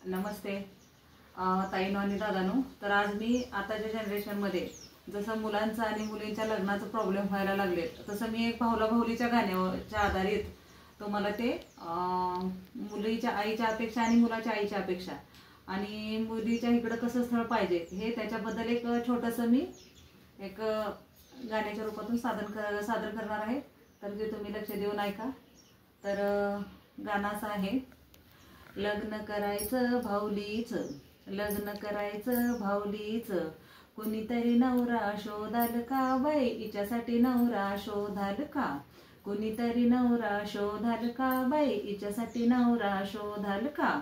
नमस्ते ताईनो आणि दादानो। तर आज मी आताच्या जनरेशनमध्ये जसं मुलांचा आणि मुलींच्या लग्नाचा प्रॉब्लेम व्हायला लागले, तसं मी एक भाऊला भाऊलीच्या गाण्याच्या आधारित तुम्हाला ते मुलीच्या आईच्या अपेक्षा आणि मुलाच्या आईच्या अपेक्षा आणि मुलीच्या इकडे कसं स्थळ पाहिजे हे त्याच्याबद्दल एक छोटंसं मी एक गाण्याच्या रूपातून सादर करणार आहे। तर ते तुम्ही लक्ष देऊन ऐका। तर गाणं असं आहे, लग्न करायचं भाऊलीच, लग्न करायचं भाऊलीच, कुणीतरी नवरा शोधाल का बाई, हिच्यासाठी नवरा शोधाल का, कुणीतरी नवरा शोधाल का बाई, हिच्यासाठी नवरा शोधाल का,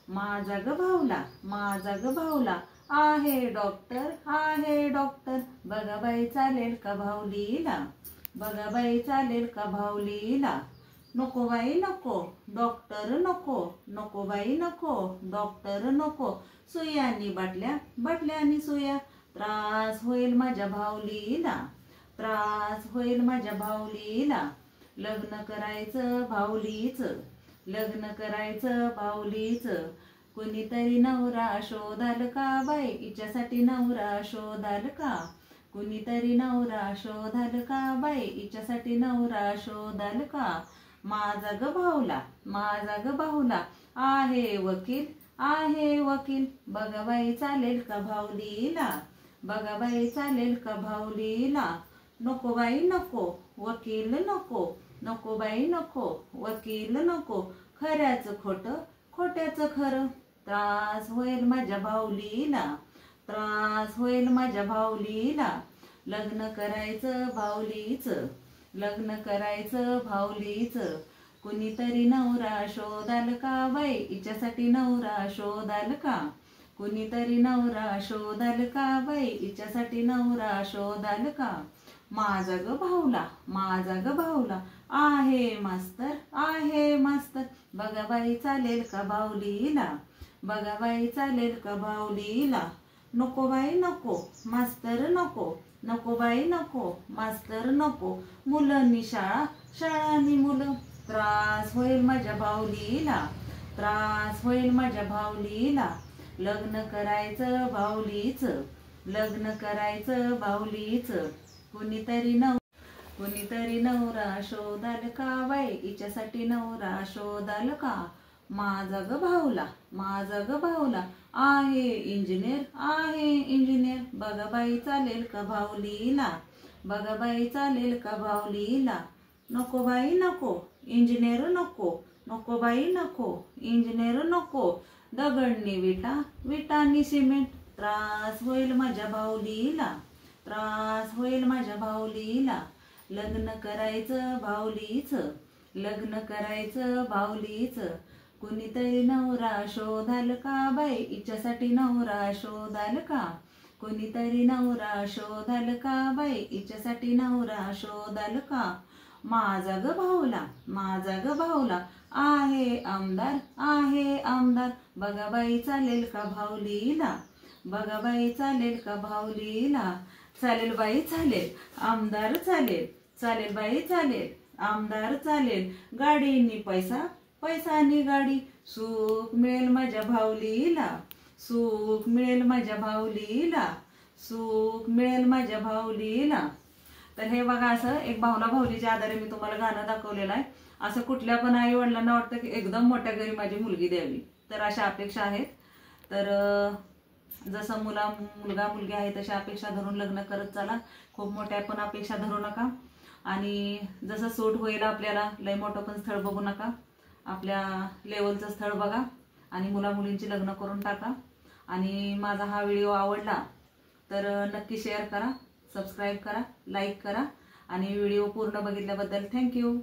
माझा ग भाऊला, माझा ग भाऊला आहे डॉक्टर, आहे डॉक्टर, बघा बाई चालेल का भाऊलीला, बघा बाई चालेल का भाऊलीला, नको बाई नको डॉक्टर नको, नको बाई नको डॉक्टर नको, सुयांनी बाटल्या, बाटल्यानी सुया, त्रास होईल माझ्या भाऊलीला, त्रास होईल माझ्या भाऊलीला, लग्न करायचं भाऊलीच, लग्न करायचं भाऊलीच, कुणीतरी नवरा शोधाल का बाई, हिच्यासाठी नवरा शोधाल का, कुणीतरी नवरा शोधाल का बाई, हिच्यासाठी नवरा शोधाल का, माझा ग भाऊला, माझा ग भाऊला आहे वकील, आहे वकील, बघा बाई चालेल का भाऊलीला, बघा बाई चालेल का भाऊलीला, नको बाई नको वकील नको, नको बाई नको वकील नको, खऱ्याचं खोटं, खोट्याचं खरं, त्रास होईल माझ्या भाऊलीला, त्रास होईल माझ्या भाऊलीला, लग्न करायचं भाऊलीच, लग्न करायचं भाऊलीच, कुणीतरी नवरा शोधाल का बाई, हिच्यासाठी नवरा शोधाल का, कुणीतरी नवरा शोधाल का बाई, हिच्यासाठी नवरा शोधाल का, माझा ग भाऊला, माझा ग भाऊला आहे मास्तर, आहे मास्तर, बघा बाई चालेल का भाऊलीला, बघा बाई चालेल का भाऊलीला, नको बाई नको मास्तर नको, नको बाई नको मास्तर नको, मुलांनी शाळा, शाळांनी मुलं, त्रास होईल माझ्या भाऊलीला, त्रास होईल माझ्या भाऊलीला, लग्न करायचं भाऊलीच, लग्न करायचं भाऊलीच, कुणीतरी नवरा शोधाल का बाई, हिच्यासाठी नवरा शोधाल का, माझा ग भाऊला, माझा ग भाऊला आहे इंजिनियर, आहे इंजिनियर, बघा बाई चालेल का भाऊलीला, बघा बाई चालेल का भाऊलीला, नको बाई नको इंजिनियर नको, नको बाई नको इंजिनियर नको, दगडनी विटा, विटांनी सिमेंट, त्रास होईल माझ्या भाऊलीला, त्रास होईल माझ्या भाऊलीला, लग्न करायचं भाऊलीच, लग्न करायचं भाऊलीच, कुणीतरी नवरा शोधाल का बाई, हिच्यासाठी नवरा शोधाल का, कुणीतरी नवरा शोधाल का बाई, हिच्यासाठी नवरा शोधाल का, माझा ग भाऊला, माझा ग भाऊला आहे आमदार, आहे आमदार, बघा बाई चालेल का भाऊलीला, बघा बाई चालेल का भाऊलीला, चालेल बाई चालेल, आमदार चालेल, चालेल बाई चालेल, आमदार चालेल, गाडीनी पैसा, पैसानी गाडी, सुख मिळेल माझ्या भाऊलीला, सुख मिळेल माझ्या भाऊलीला, सुख मिळेल माझ्या भाऊलीला। तर हे बघा, असं एक भाऊला भाऊलीच्या आधारे मी तुम्हाला गाणं दाखवलेलं आहे। असं कुठल्या पण आई वडिलांना वाटतं की एकदम मोठ्या घरी माझी मुलगी द्यावी, तर अशा अपेक्षा आहेत। तर जसं मुलगा मुलगी आहे तशा अपेक्षा धरून लग्न करत चला, खूप मोठ्या पण अपेक्षा धरू नका, आणि जसं सूट होईल आपल्याला लय मोठं पण स्थळ बघू नका, आपल्या लेवलचं स्थळ बघा आणि मुलींची लग्न करून टाका। आणि माझा हा व्हिडिओ आवडला तर नक्की शेअर करा, सबस्क्राईब करा, लाईक करा, आणि व्हिडिओ पूर्ण बघितल्याबद्दल थँक्यू।